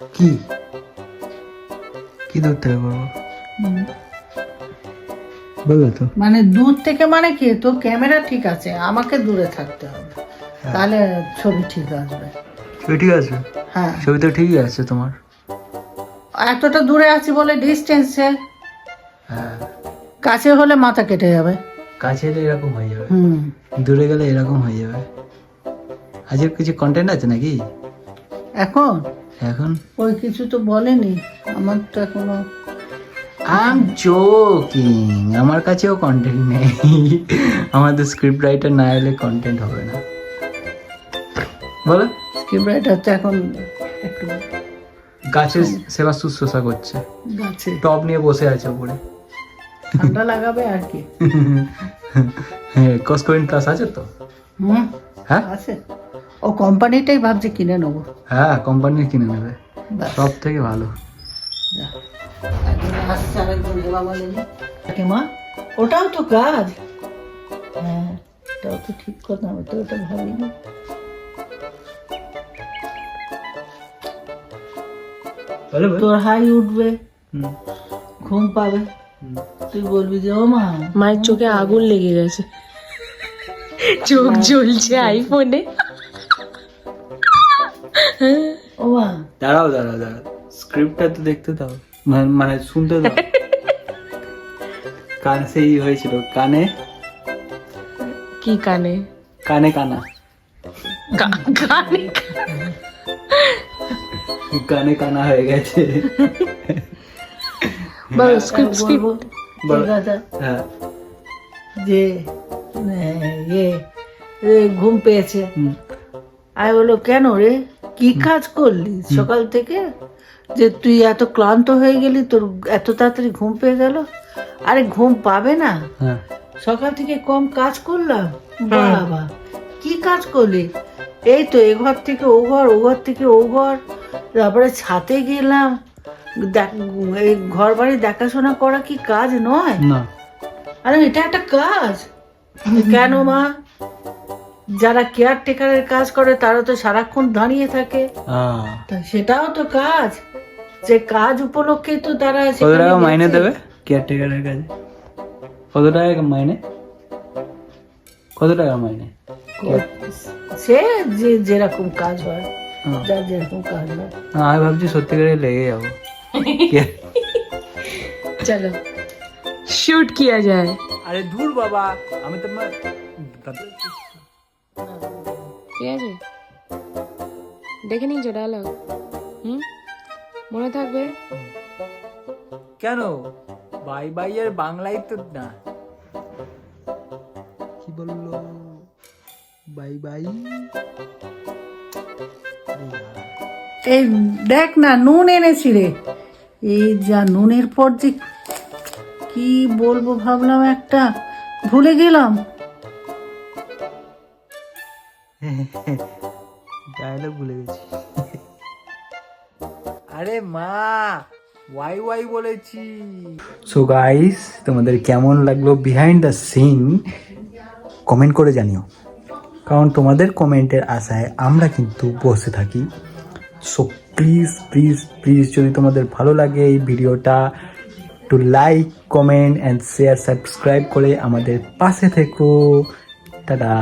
কি কি দূর থেকে করবো বলো তো? মানে দূর থেকে মানে কি, তো ক্যামেরা ঠিক আছে, আমাকে দূরে থাকতে হবে, তাহলে ছবি ঠিক আসবে। ছবি ঠিক আছে? হ্যাঁ, ছবি তো ঠিকই আছে তোমার। এতটা দূরে আছি বলে ডিস্টেন্সে, হ্যাঁ, কাছে হলে মাথা কেটে যাবে। কাছে এলে এরকম হয়ে যাবে, হুম, দূরে গেলে এরকম হয়ে যাবে। আজকের কিছু কন্টেন্ট আছে নাকি এখন এখন? ওই কিছু তো বলেনি, আমার তো এখনো। আই জোকিং, আমার কাছেও কন্টেন্ট নেই। আমাদের স্ক্রিপ্ট রাইটার না এলে কন্টেন্ট হবে না। বলো। স্ক্রিপ্ট রাইটার তো এখন একটু গাছের সেবা শুশ্রূষা করছে, গাছে টব নিয়ে বসে আছে উপরে। ঠান্ডা লাগাবে আর কি। হ্যাঁ, কসকোইন প্লাস আছে তো? হুম, হ্যাঁ আছে। ও কোম্পানিটাই ভাবছি কিনে নেবো। হ্যাঁ, কোম্পানির কিনে নেবে, ব্যাস। সব থেকে ভালো। যা। একজন আসছে, আরেকজন হেবা বলেনি। মা, ওটাও তো কাজ। হ্যাঁ, ওটাও তো ঠিক কথা, আমি তো ওটা ভাবিনি। বলো বলো। তোর হাই উঠবে, হুম, ঘুম পাবে, তুই বলবি যে ও মা, মায়ের চোখে আগুন লেগে গেছে, চোখ জ্বলছে আইফোনে। ও মা, দাঁড়াও দাঁড়াও দাঁড়াও, স্ক্রিপ্টটা তো দেখতে দাও, মানে শুনতে দাও। কান সেই হয়েছিল, কানে কি কানে? কানে কানা, কানে কানে কানা হয়ে গেছে। বলো স্ক্রিপ্ট বলবো বলো। ঠিক আছে হ্যাঁ, যে ইয়ে ঘুম পেয়েছে। হুম, আমি বললো কেন রে, কি কাজ করলি সকাল থেকে যে তুই এত ক্লান্ত হয়ে গেলি, তোর এত তাড়াতাড়ি ঘুম পেয়ে গেল? আরে ঘুম পাবে না, হ্যাঁ, সকাল থেকে কম কাজ করলাম। বাবা, কি কাজ করলি? এই তো এ ঘর থেকে ও ঘর, ও ঘর থেকে ও ঘর, তারপরে ছাদে গেলাম। এই ঘর বাড়ি দেখাশোনা করা কি কাজ নয়? না, আরে এটা একটা কাজ। কেন মা, যারা কেয়ারটেকারের কাজ করে তারা তো সারাক্ষণ দাঁড়িয়ে থাকে, তা সেটাও তো কাজ। যে কাজ উপলক্ষে তো তারা কত সেখানে টাকা মাইনে গেছে। দেবে কেয়ারটেকারের কাছে? কত টাকা মাইনে? কত টাকা মাইনে? সে যে যেরকম কাজ হয়, হ্যাঁ। যার যেরকম কাজ হয়। আমি ভাবছি সত্যিকারে লেগে যাবো। চলো শুট কিয়া যায়। আরে দূর বাবা, আমি তো ঠিক আছে, দেখে নিয়েছো ডায়লগ? মনে থাকবে? কেন বাই বাই এর বাংলায় তো না, কি বললো বাই বাই? এই দেখ না, নুন এনেছি রে। এই যা নুনের পর যে কি বলবো ভাবলাম, একটা ভুলে গেলাম। ডায়লগ ভুলে গেছি। আরে মা, ওয়াই ওয়াই বলেছি। সো গাইস, তোমাদের কেমন লাগলো বিহাইন্ড দ্য সিন কমেন্ট করে জানিও, কারণ তোমাদের কমেন্টের আশায় আমরা কিন্তু বসে থাকি। সো প্লিজ প্লিজ প্লিজ, যদি তোমাদের ভালো লাগে এই ভিডিওটা, একটু like comment and share subscribe করে আমাদের পাশে থেকো। টাটা।